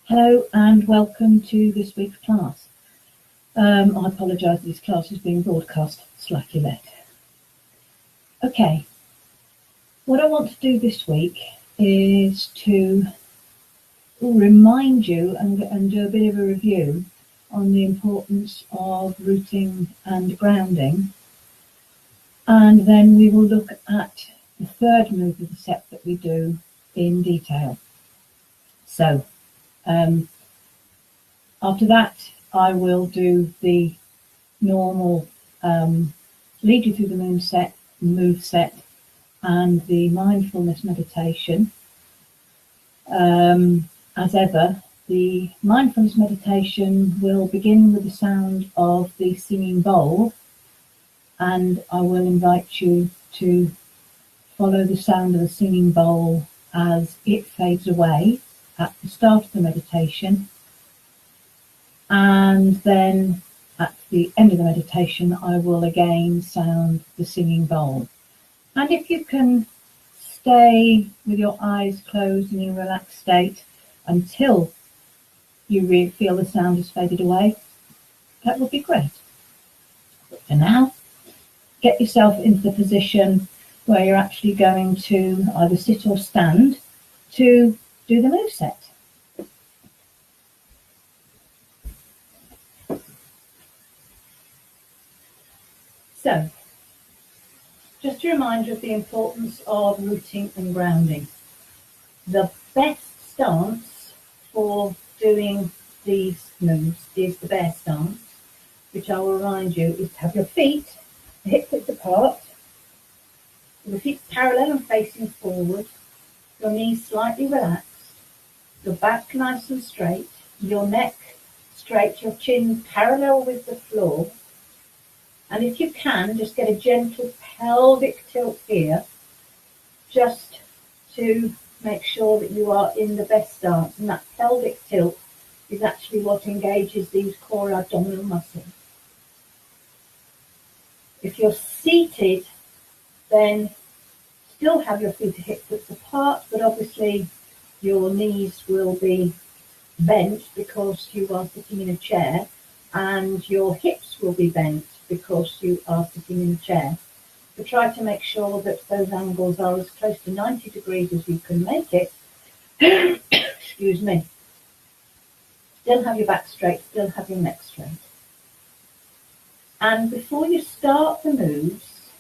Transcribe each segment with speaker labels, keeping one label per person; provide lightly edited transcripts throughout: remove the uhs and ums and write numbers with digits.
Speaker 1: Hello and welcome to this week's class. I apologise, this class is being broadcast slightly late. Okay, what I want to do this week is to remind you and do a bit of a review on the importance of rooting and grounding. And then we will look at the third move of the set that we do in detail. So, after that, I will do the normal lead you through the move set and the mindfulness meditation. As ever, the mindfulness meditation will begin with the sound of the singing bowl, and I will invite you to follow the sound of the singing bowl as it fades away at the start of the meditation, and then at the end of the meditation I will again sound the singing bowl. And if you can stay with your eyes closed in a relaxed state until you feel the sound has faded away, that would be great. But for now, get yourself into the position where you're actually going to either sit or stand to do the move set. So, just a reminder of the importance of rooting and grounding. The best stance for doing these moves is the bear stance, which I will remind you is to have your feet hip width apart, with the feet parallel and facing forward, your knees slightly relaxed, your back nice and straight, your neck straight, your chin parallel with the floor. And if you can, just get a gentle pelvic tilt here, just to make sure that you are in the best stance. And that pelvic tilt is actually what engages these core abdominal muscles. If you're seated, then still have your feet hip width apart, but obviously your knees will be bent because you are sitting in a chair, and your hips will be bent because you are sitting in a chair. But try to make sure that those angles are as close to 90 degrees as you can make it. Excuse me. Still have your back straight, still have your neck straight. And before you start the moves,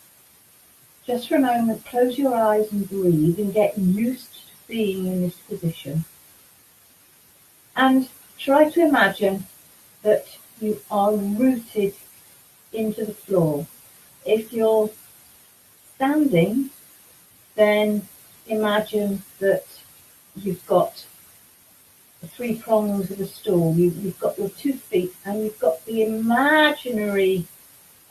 Speaker 1: just for a moment, close your eyes and breathe and get used to being in this position. And try to imagine that you are rooted into the floor. If you're standing, then imagine that you've got the three prongs of a stool. You've got your 2 feet, and you've got the imaginary,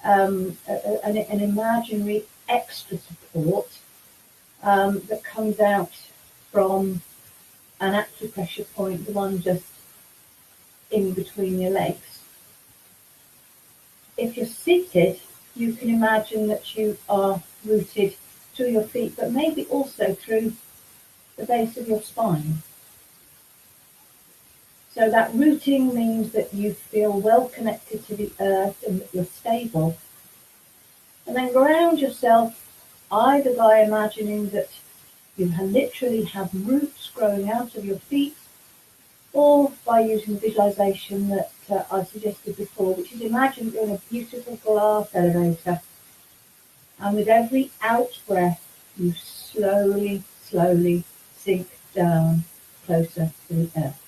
Speaker 1: an imaginary extra support that comes out from an acupressure point, the one just in between your legs. If you're seated, you can imagine that you are rooted to your feet, but maybe also through the base of your spine. So that rooting means that you feel well connected to the earth and that you're stable. And then ground yourself either by imagining that you literally have roots growing out of your feet, or by using the visualization that I suggested before, which is imagine you're in a beautiful glass elevator, and with every out breath you slowly sink down closer to the earth.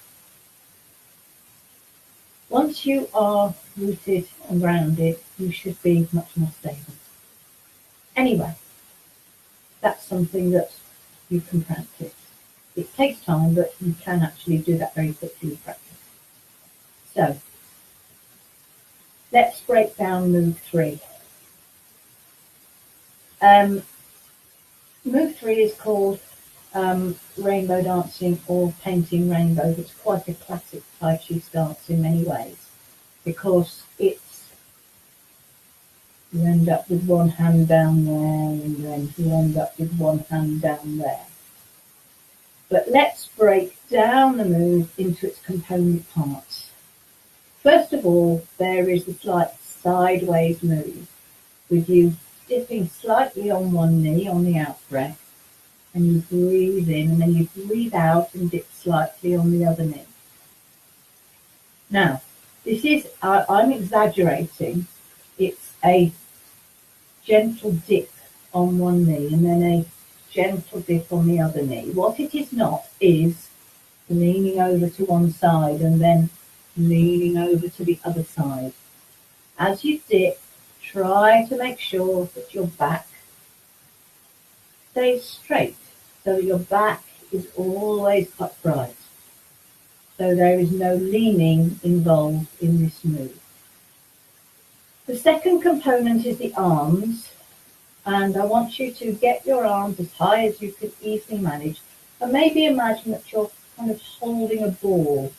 Speaker 1: Once you are rooted and grounded, you should be much more stable. Anyway, that's something that you can practice. It takes time, but you can actually do that very quickly with practice. So, let's break down move 3. Move 3 is called rainbow dancing or painting rainbows. It's quite a classic Tai Chi stance in many ways, because it's you end up with one hand down there, and then you end up with one hand down there. But let's break down the move into its component parts. First of all, there is the slight sideways move, with you dipping slightly on one knee on the out breath, and you breathe in, and then you breathe out and dip slightly on the other knee. Now, this is, I'm exaggerating, it's a gentle dip on one knee and then a gentle dip on the other knee. What it is not is leaning over to one side and then leaning over to the other side. As you dip, try to make sure that your back stays straight, so that your back is always upright. So there is no leaning involved in this move. The second component is the arms, and I want you to get your arms as high as you can easily manage, and maybe imagine that you're kind of holding a ball.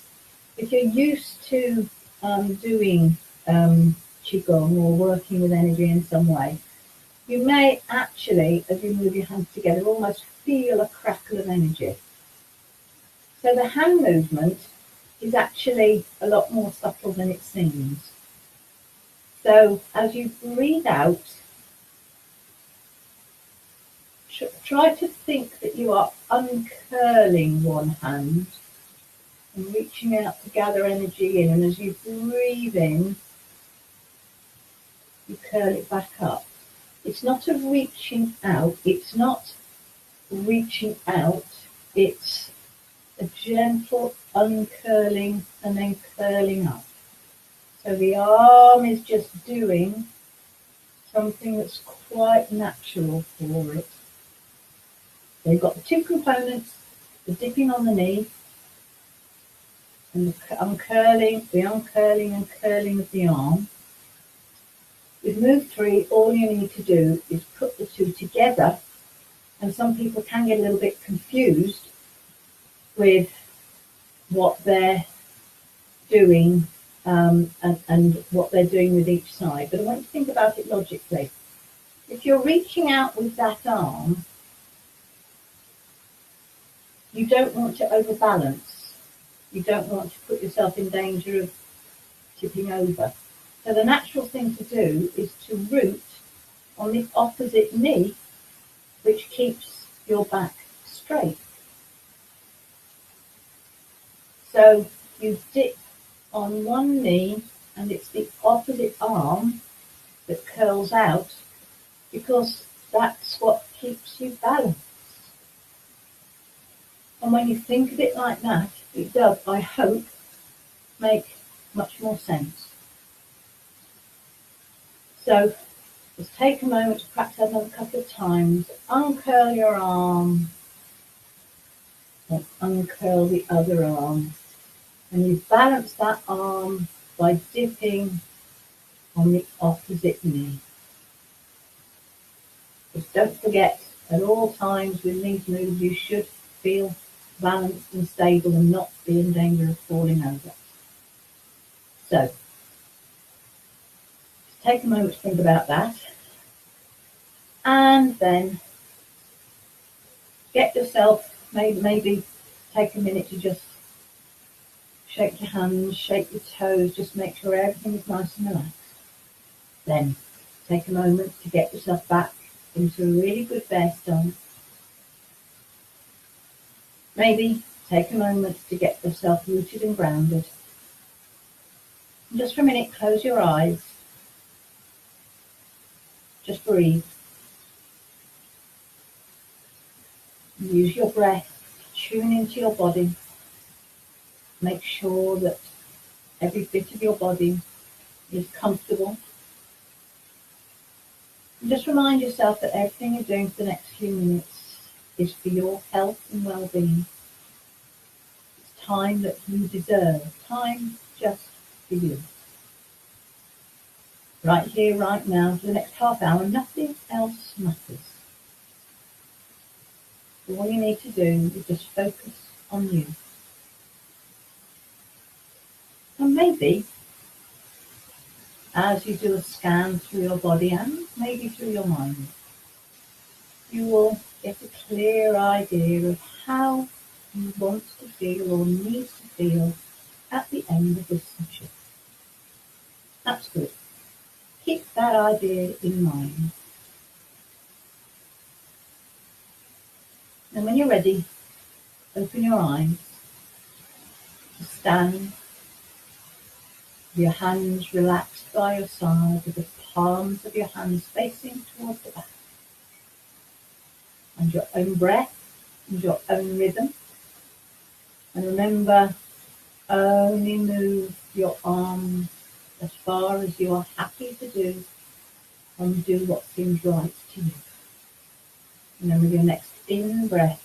Speaker 1: If you're used to doing Qigong or working with energy in some way, you may actually, as you move your hands together, almost feel a crackle of energy. So the hand movement is actually a lot more subtle than it seems. So as you breathe out, try to think that you are uncurling one hand and reaching out to gather energy in, and as you breathe in, you curl it back up. It's not a reaching out, it's a gentle uncurling and then curling up. So the arm is just doing something that's quite natural for it. So you've got the two components, the dipping on the knee and the uncurling and curling of the arm. With move 3, all you need to do is put the two together, and some people can get a little bit confused with what they're doing and what they're doing with each side. But I want you to think about it logically. If you're reaching out with that arm, you don't want to overbalance. You don't want to put yourself in danger of tipping over. So the natural thing to do is to root on the opposite knee, which keeps your back straight. So you dip on one knee and it's the opposite arm that curls out, because that's what keeps you balanced. And when you think of it like that, it does, I hope, make much more sense. So just take a moment to practice that a couple of times. Uncurl your arm and uncurl the other arm. And you balance that arm by dipping on the opposite knee. Just don't forget, at all times with these moves, you should feel balanced and stable and not be in danger of falling over. So, take a moment to think about that, and then get yourself, maybe take a minute to just shake your hands, shake your toes, just make sure everything is nice and relaxed. Then take a moment to get yourself back into a really good bear stance. Maybe take a moment to get yourself rooted and grounded. And just for a minute, close your eyes. Just breathe. Use your breath to tune into your body. Make sure that every bit of your body is comfortable. And just remind yourself that everything you're doing for the next few minutes is for your health and well-being. It's time that you deserve. Time just for you. Right here, right now, for the next half hour, nothing else matters. So all you need to do is just focus on you. And maybe, as you do a scan through your body and maybe through your mind, you will get a clear idea of how you want to feel or need to feel at the end of this session. That's good. Keep that idea in mind. And when you're ready, open your eyes. Stand with your hands relaxed by your side, with the palms of your hands facing towards the back. And your own breath and your own rhythm. And remember, only move your arms as far as you are happy to do, and do what seems right to you. And then with your next in-breath,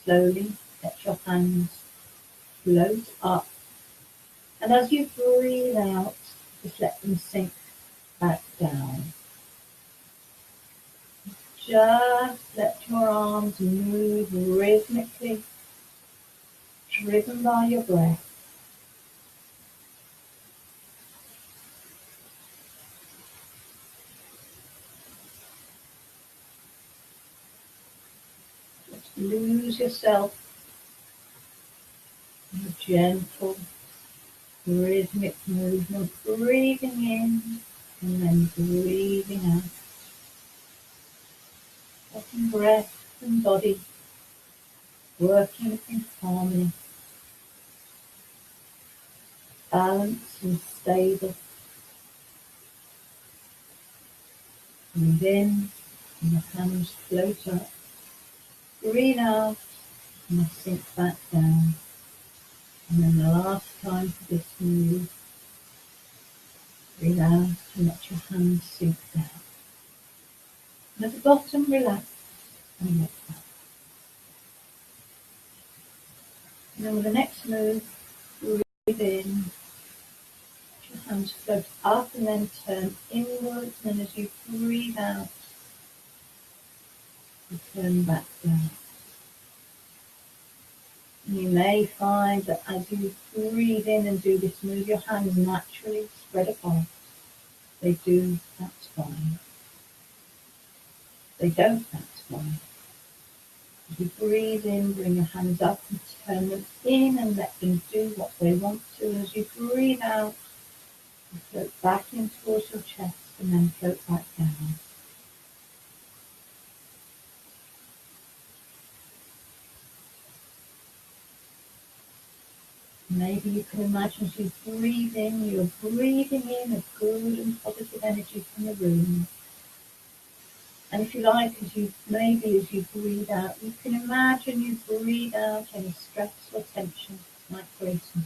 Speaker 1: slowly let your hands float up. And as you breathe out, just let them sink back down. Just let your arms move rhythmically, driven by your breath. Just lose yourself in a gentle, rhythmic movement, breathing in and then breathing out. Letting breath and body working in harmony, balanced and stable. Breathe in and your hands float up. Breathe out and they sink back down. And then the last time for this move, breathe out and let your hands sink down. And at the bottom, relax and let go. And then with the next move, breathe in, let your hands float up and then turn inwards. And then as you breathe out, you turn back down. And you may find that as you breathe in and do this move, your hands naturally spread apart. They do, that's fine. They don't, that's fine. As you breathe in, bring your hands up and turn them in and let them do what they want to. And as you breathe out, you float back in towards your chest and then float back down. Maybe you can imagine as you breathe in, you're breathing in a good and positive energy from the room. And if you like, as you breathe out, you can imagine you breathe out any stress or tension like racing.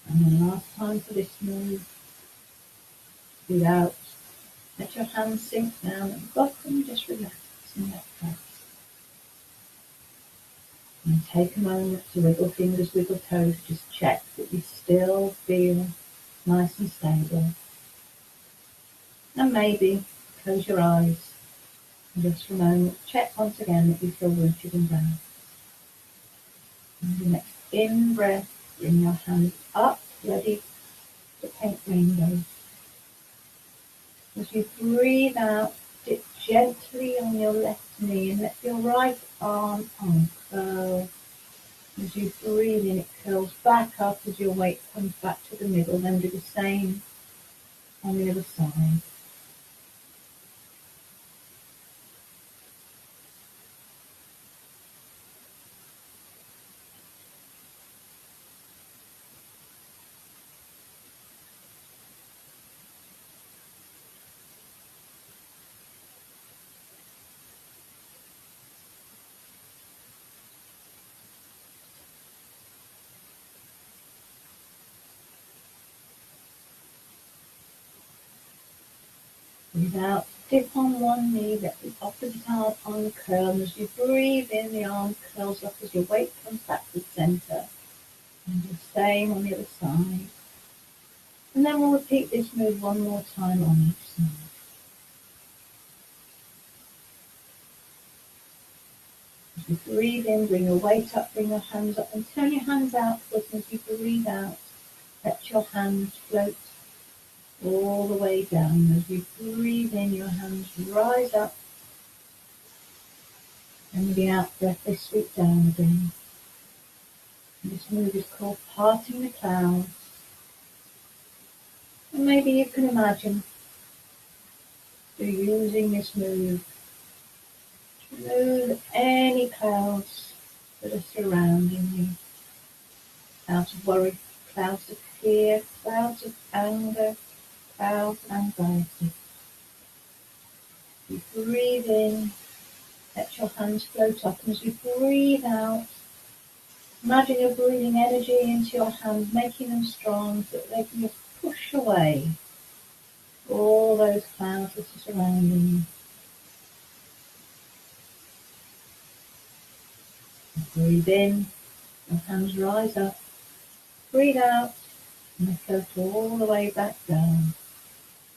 Speaker 1: And then last time for this move, breathe out. Let your hands sink down at the bottom, just relax and let go. And take a moment to wiggle fingers, wiggle toes, just check that you still feel nice and stable. And maybe close your eyes and just for a moment check once again that you feel rooted and grounded. And the next in breath, bring your hands up, ready to paint rainbows. As you breathe out, dip gently on your left knee and let your right arm uncurl. As you breathe in, it curls back up as your weight comes back to the middle. Then do the same on the other side. Breathe out, dip on one knee, let the opposite arm uncurl. And as you breathe in, the arm curls up as your weight comes back to the centre. And do the same on the other side. And then we'll repeat this move one more time on each side. breathe in, bring your weight up, bring your hands up, and turn your hands outwards. As you breathe out, let your hands float all the way down. As you breathe in, your hands rise up, and with the out breath, they sweep down again. And this move is called parting the clouds. And maybe you can imagine you're using this move to move any clouds that are surrounding you. Clouds of worry, clouds of fear, clouds of anger, clouds of anxiety. You breathe in, let your hands float up, and as you breathe out, imagine you're breathing energy into your hands, making them strong so that they can just push away all those clouds that are surrounding you. Breathe in, your hands rise up. Breathe out, and they float all the way back down.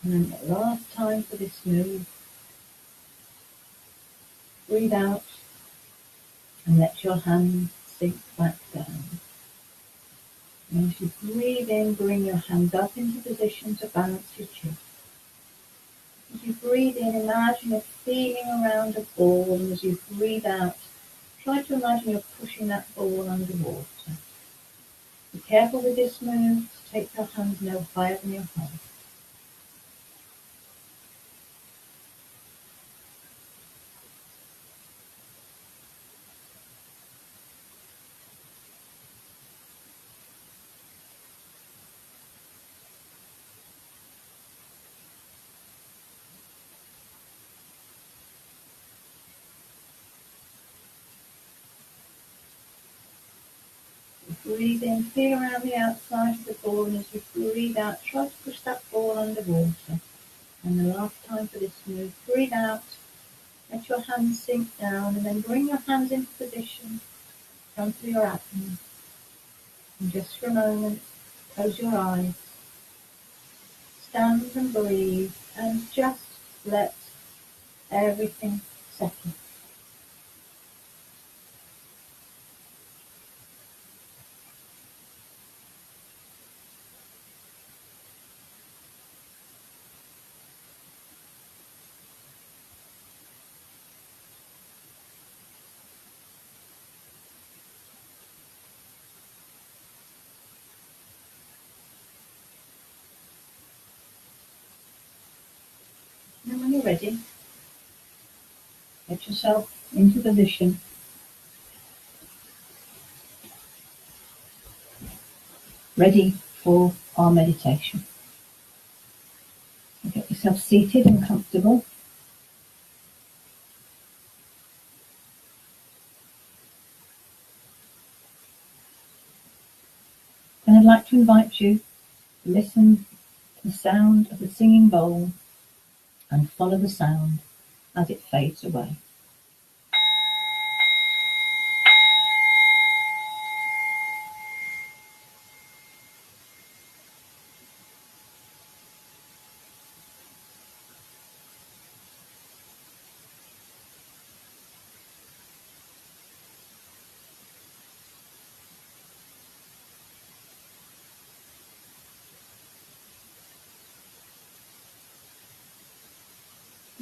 Speaker 1: And then the last time for this move, breathe out, and let your hands sink back down. And as you breathe in, bring your hands up into position to balance your chin. As you breathe in, imagine you're feeling around a ball, and as you breathe out, try to imagine you're pushing that ball underwater. Be careful with this move to take your hands no higher than your heart. Breathe in, feel around the outside of the ball, and as you breathe out, try to push that ball underwater. And the last time for this move, breathe out, let your hands sink down, and then bring your hands into position in front of your abdomen. And just for a moment, close your eyes, stand and breathe, and just let everything settle. And when you're ready, get yourself into position. Ready for our meditation. So get yourself seated and comfortable. And I'd like to invite you to listen to the sound of the singing bowl and follow the sound as it fades away.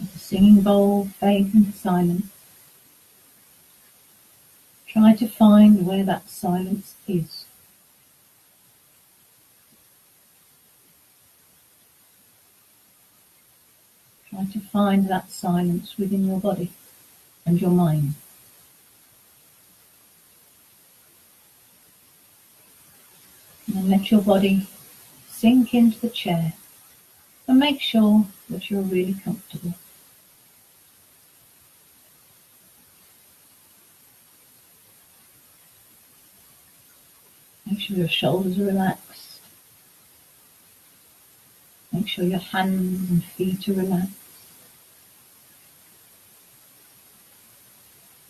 Speaker 1: As the singing bowl fades into silence, try to find where that silence is. Try to find that silence within your body and your mind. And then let your body sink into the chair and make sure that you're really comfortable. Make sure your shoulders are relaxed. Make sure your hands and feet are relaxed.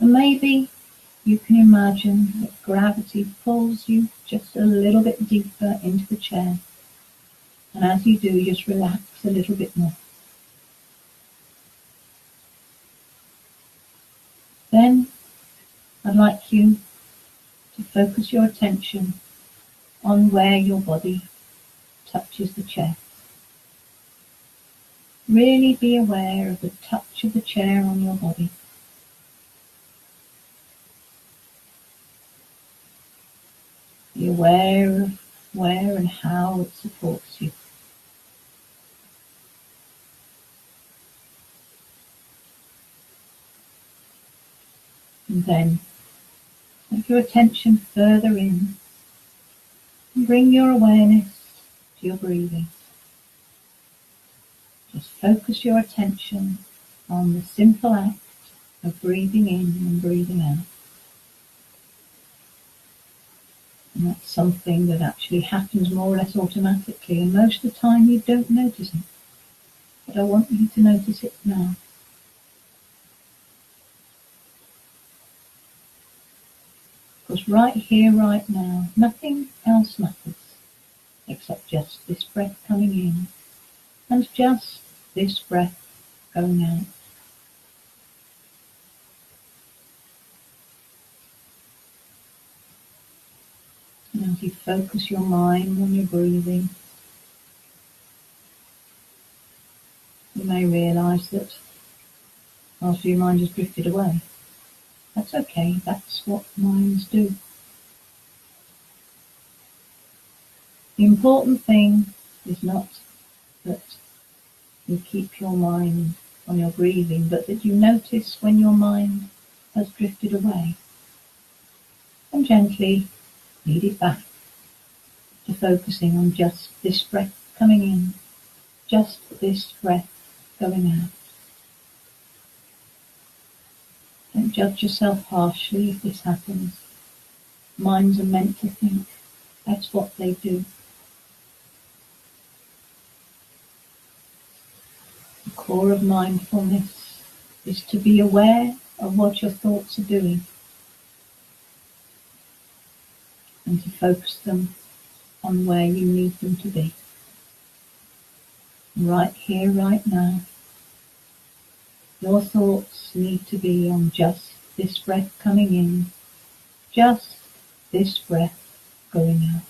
Speaker 1: And maybe you can imagine that gravity pulls you just a little bit deeper into the chair. And as you do, just relax a little bit more. Then, I'd like you to focus your attention on where your body touches the chair. Really be aware of the touch of the chair on your body. Be aware of where and how it supports you. And then take your attention further in and bring your awareness to your breathing. Just focus your attention on the simple act of breathing in and breathing out. And that's something that actually happens more or less automatically, and most of the time you don't notice it. But I want you to notice it now. Because right here, right now, nothing else matters except just this breath coming in and just this breath going out. And as you focus your mind on your breathing, you may realise that after your mind has drifted away. That's okay, that's what minds do. The important thing is not that you keep your mind on your breathing, but that you notice when your mind has drifted away and gently lead it back to focusing on just this breath coming in, just this breath going out. Don't judge yourself harshly if this happens. Minds are meant to think. That's what they do. The core of mindfulness is to be aware of what your thoughts are doing and to focus them on where you need them to be. Right here, right now, your thoughts need to be on just this breath coming in, just this breath going out.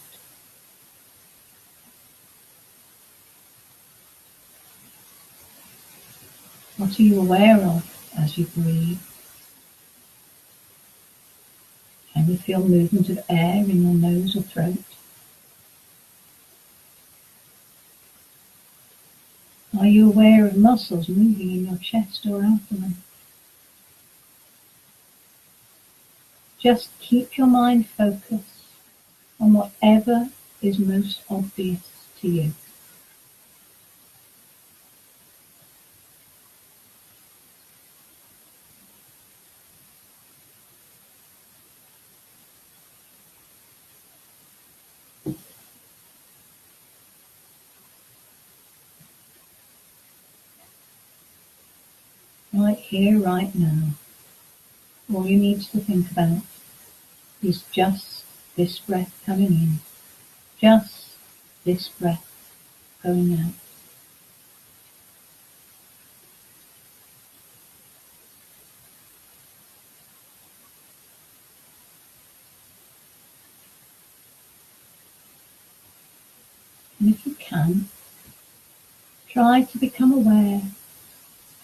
Speaker 1: What are you aware of as you breathe? Can you feel movement of air in your nose or throat? Are you aware of muscles moving in your chest or abdomen? Just keep your mind focused on whatever is most obvious to you. Right here, right now, all you need to think about is just this breath coming in, just this breath going out. And if you can, try to become aware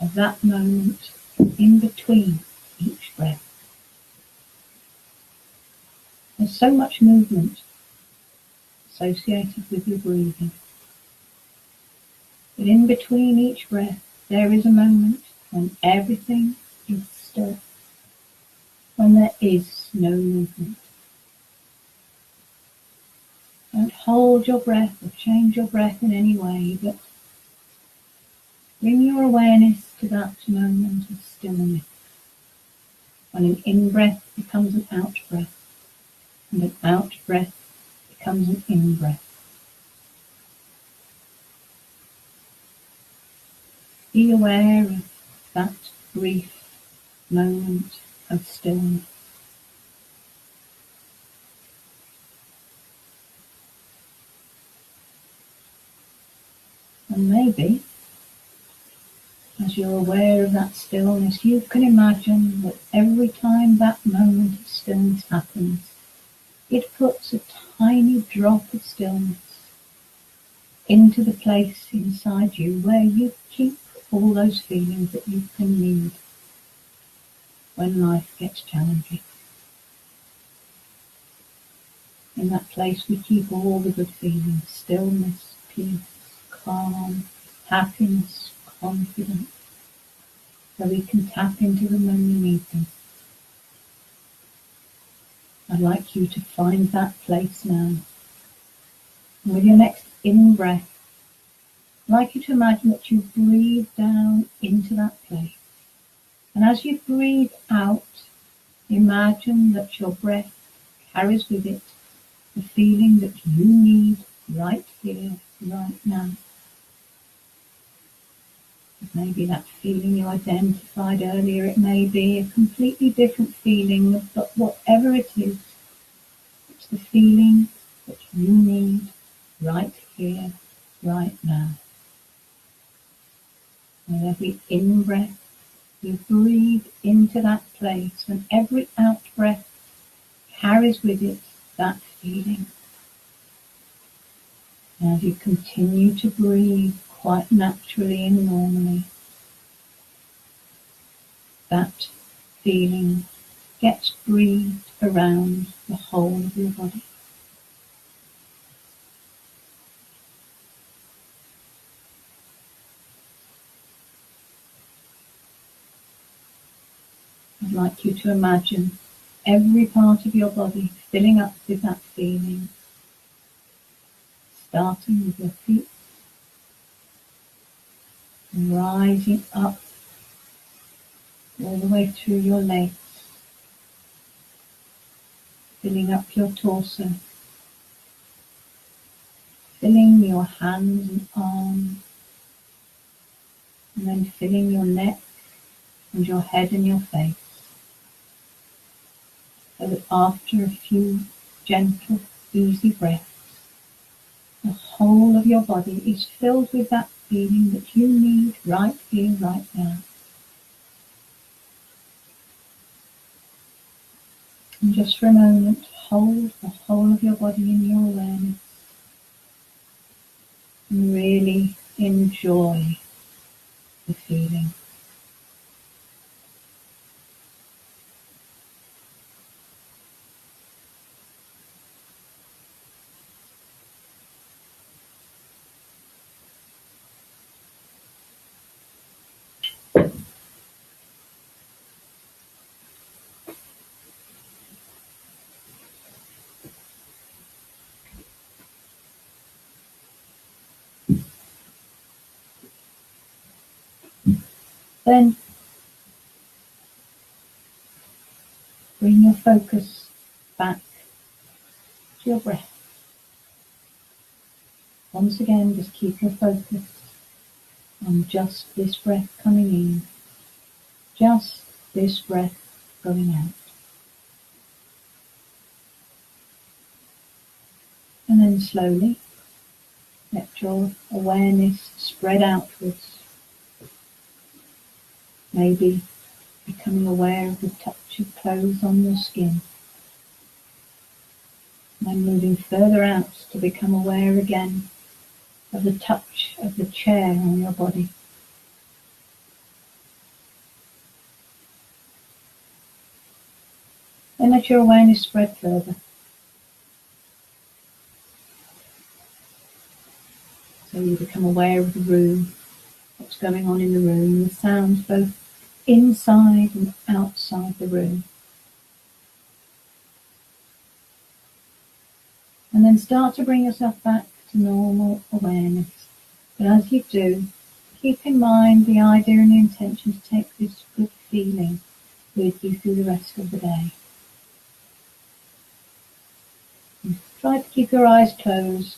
Speaker 1: of that moment in between each breath. There's so much movement associated with your breathing. But in between each breath, there is a moment when everything is still, when there is no movement. Don't hold your breath or change your breath in any way, but bring your awareness to that moment of stillness, when an in-breath becomes an out-breath, and an out-breath becomes an in-breath. Be aware of that brief moment of stillness. And maybe, As you're aware of that stillness, you can imagine that every time that moment of stillness happens, it puts a tiny drop of stillness into the place inside you where you keep all those feelings that you can need when life gets challenging. In that place we keep all the good feelings: stillness, peace, calm, happiness, confidence, so we can tap into them when we need them. I'd like you to find that place now. And with your next in-breath, I'd like you to imagine that you breathe down into that place. And as you breathe out, imagine that your breath carries with it the feeling that you need right here, right now. It may be that feeling you identified earlier. It may be a completely different feeling, but whatever it is, it's the feeling that you need right here, right now. With every in-breath, you breathe into that place, and every out-breath carries with it that feeling. As you continue to breathe quite naturally and normally, that feeling gets breathed around the whole of your body. I'd like you to imagine every part of your body filling up with that feeling, starting with your feet, and rising up all the way through your legs, filling up your torso, filling your hands and arms, and then filling your neck and your head and your face, so that after a few gentle, easy breaths, the whole of your body is filled with that feeling that you need right here, right now. And just for a moment, hold the whole of your body in your awareness and really enjoy the feeling. Then bring your focus back to your breath. Once again, just keep your focus on just this breath coming in, just this breath going out. And then slowly let your awareness spread outwards, maybe becoming aware of the touch of clothes on your skin. And then moving further out to become aware again of the touch of the chair on your body. Then let your awareness spread further. So you become aware of the room, what's going on in the room, the sounds both inside and outside the room. And then start to bring yourself back to normal awareness. But as you do, keep in mind the idea and the intention to take this good feeling with you through the rest of the day. And try to keep your eyes closed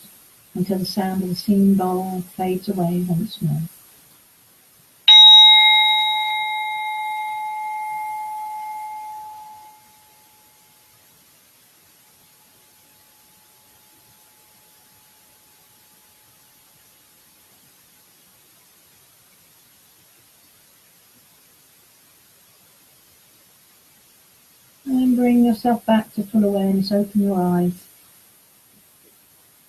Speaker 1: until the sound of the singing bowl fades away once more. bring yourself back to full awareness. Open your eyes.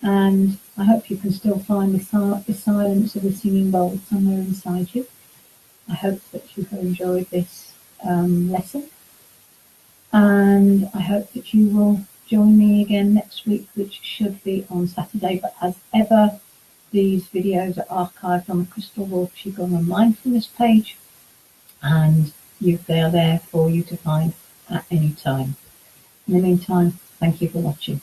Speaker 1: And I hope you can still find the silence of the singing bowl somewhere inside you. I hope that you have enjoyed this lesson. And I hope that you will join me again next week, which should be on Saturday. But as ever, these videos are archived on the Crystal Ball Qigong and Mindfulness page. And they are there for you to find at any time. In the meantime, thank you for watching.